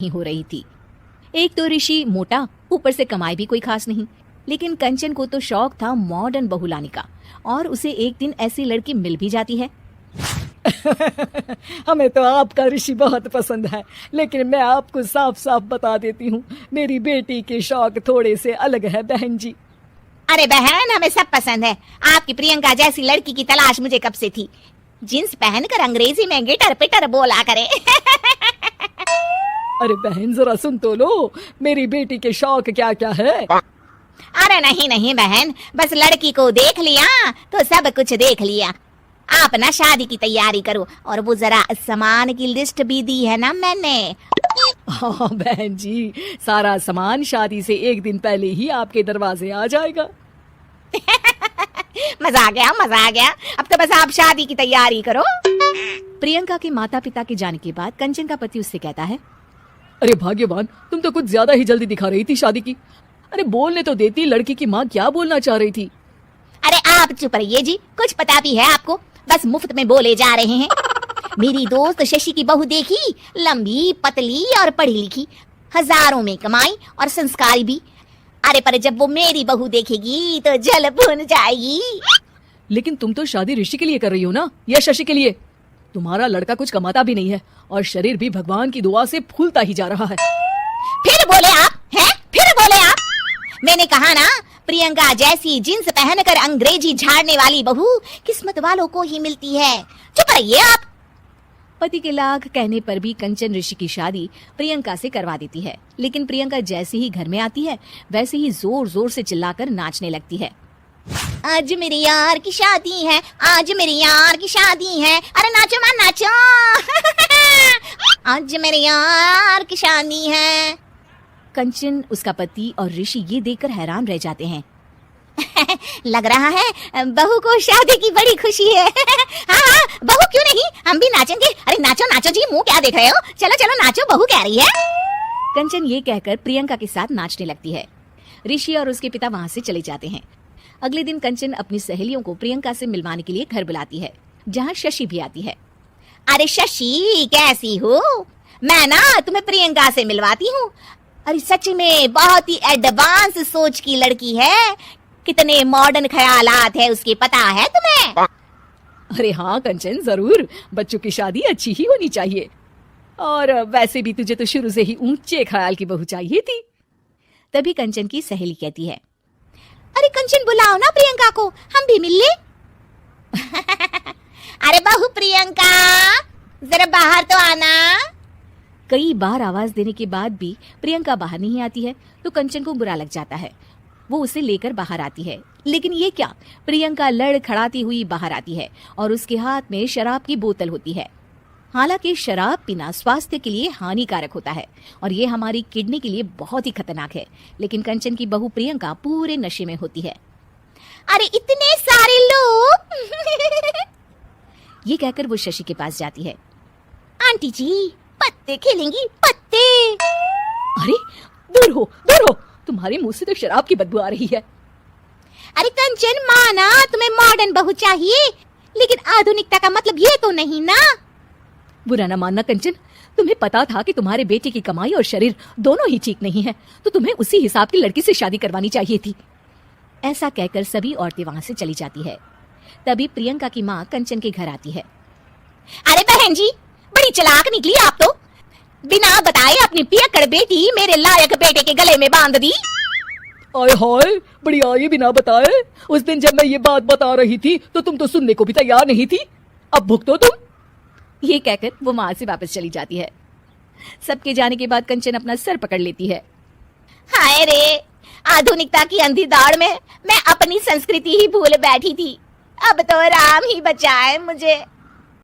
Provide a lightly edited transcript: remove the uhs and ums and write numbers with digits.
नहीं हो रही थी। एक तो ऋषि मोटा, ऊपर से कमाई भी कोई खास नहीं, लेकिन कंचन को तो शौक था मॉडर्न बहू लाने का, और उसे एक दिन ऐसी लड़की मिल भी जाती है। हमें तो आपका ऋषि बहुत पसंद है, लेकिन मैं आपको साफ साफ बता देती हूँ, मेरी बेटी के शौक थोड़े से अलग है बहन जी। अरे बहन, हमें सब पसंद है। आपकी प्रियंका जैसी लड़की की तलाश मुझे कब से थी, जींस पहनकर अंग्रेजी में गिटर पिटर बोला करे। अरे बहन जरा सुन तो लो, मेरी बेटी के शौक क्या क्या है। अरे नहीं नहीं बहन, बस लड़की को देख लिया तो सब कुछ देख लिया। आप ना शादी की तैयारी करो, और वो जरा सामान की लिस्ट भी दी है ना मैंने। हाँ बहन जी, सारा सामान शादी से एक दिन पहले ही आपके दरवाजे आ जाएगा। मजा आ गया, मजा आ गया। अब तो बस आप शादी की तैयारी करो। प्रियंका के माता पिता के जाने के बाद कंचन का पति उससे कहता है, अरे भाग्यवान, तुम तो कुछ ज्यादा ही जल्दी दिखा रही थी शादी की। अरे बोलने तो देती, लड़की की माँ क्या बोलना चाह रही थी। अरे आप चुप रहिए जी, कुछ पता भी है आपको, बस मुफ्त में बोले जा रहे हैं। मेरी दोस्त शशि की बहू देखी, लंबी पतली और पढ़ी लिखी, हजारों में कमाई और संस्कारी भी। अरे पर जब वो मेरी बहू देखेगी तो जल भुन जाएगी। लेकिन तुम तो शादी ऋषि के लिए कर रही हो ना, या शशि के लिए? तुम्हारा लड़का कुछ कमाता भी नहीं है, और शरीर भी भगवान की दुआ से फूलता ही जा रहा है। फिर बोले आप हैं? फिर बोले आप? मैंने कहा ना, प्रियंका जैसी जींस पहनकर अंग्रेजी झाड़ने वाली बहू किस्मत वालों को ही मिलती है। चुप रहिए आप। पति के लाख कहने पर भी कंचन ऋषि की शादी प्रियंका से करवा देती है। लेकिन प्रियंका जैसे ही घर में आती है, वैसे ही जोर जोर से चिल्लाकर नाचने लगती है। आज मेरे यार की शादी है, आज मेरे यार की शादी है, अरे नाचो मां नाचो। आज मेरे यार की शादी है। कंचन, उसका पति और ऋषि ये देखकर हैरान रह जाते हैं। लग रहा है बहू को शादी की बड़ी खुशी है। हाँ हाँ, बहू क्यों नहीं, हम भी नाचेंगे। अरे नाचो नाचो जी, मुंह क्या देख रहे हो, चलो चलो नाचो, बहू कह रही है। कंचन ये कहकर प्रियंका के साथ नाचने लगती है। ऋषि और उसके पिता वहां से चले जाते हैं। अगले दिन कंचन अपनी सहेलियों को प्रियंका से मिलवाने के लिए घर बुलाती है, जहाँ शशि भी आती है। अरे शशि, कैसी हो? मैं ना तुम्हें प्रियंका से मिलवाती हूँ। अरे सच में बहुत ही एडवांस सोच की लड़की है, कितने मॉडर्न ख्यालात है उसके, पता है तुम्हें? अरे हाँ कंचन, जरूर, बच्चों की शादी अच्छी ही होनी चाहिए, और वैसे भी तुझे तो शुरू से ही ऊंचे ख्याल की बहू चाहिए थी। तभी कंचन की सहेली कहती है, अरे कंचन बुलाओ ना प्रियंका को, हम भी मिल ले। अरे बहू प्रियंका, जरा बाहर तो आना। कई बार आवाज देने के बाद भी प्रियंका बाहर नहीं आती है, तो कंचन को बुरा लग जाता है। वो उसे लेकर बाहर आती है, लेकिन ये क्या, प्रियंका लड़खड़ाती हुई बाहर आती है और उसके हाथ में शराब की बोतल होती है। हालांकि शराब पीना स्वास्थ्य के लिए हानिकारक होता है और ये हमारी किडनी के लिए बहुत ही खतरनाक है, लेकिन कंचन की बहू प्रियंका पूरे नशे में होती है। अरे इतने सारे लोग। ये कहकर वो शशि के पास जाती है। आंटी जी, पत्ते खेलेंगी, पत्ते। अरे दूर हो, दूर हो, तुम्हारे मुंह से तो शराब की बदबू आ रही है। अरे कंचन, माना तुम्हें मॉडर्न बहू चाहिए, लेकिन आधुनिकता का मतलब ये तो नहीं ना। बुरा ना मानना कंचन, तुम्हें पता था कि तुम्हारे बेटे की कमाई और शरीर दोनों ही ठीक नहीं है, तो तुम्हें उसी हिसाब की लड़की से शादी करवानी चाहिए थी। ऐसा कहकर सभी औरतें वहां से चली जाती है। तभी प्रियंका की माँ कंचन के घर आती है। अरे बहन जी, बड़ी चालाक निकली आप तो, बिना बताए अपनी पियक्कड़ बेटी मेरे लायक बेटे के गले में बांध दी। आय हाय, बड़ी आई बिना बताए। उस दिन जब मैं ये बात बता रही थी तो तुम तो सुनने को भी तैयार नहीं थी, अब भुगतो तुम। ये कहकर वो वहां से वापस चली जाती है। सबके जाने के बाद कंचन अपना सर पकड़ लेती है। हाय रे, आधुनिकता की अंधी दौड़ में मैं अपनी संस्कृति ही भूल बैठी थी। अब तो राम ही बचाए मुझे।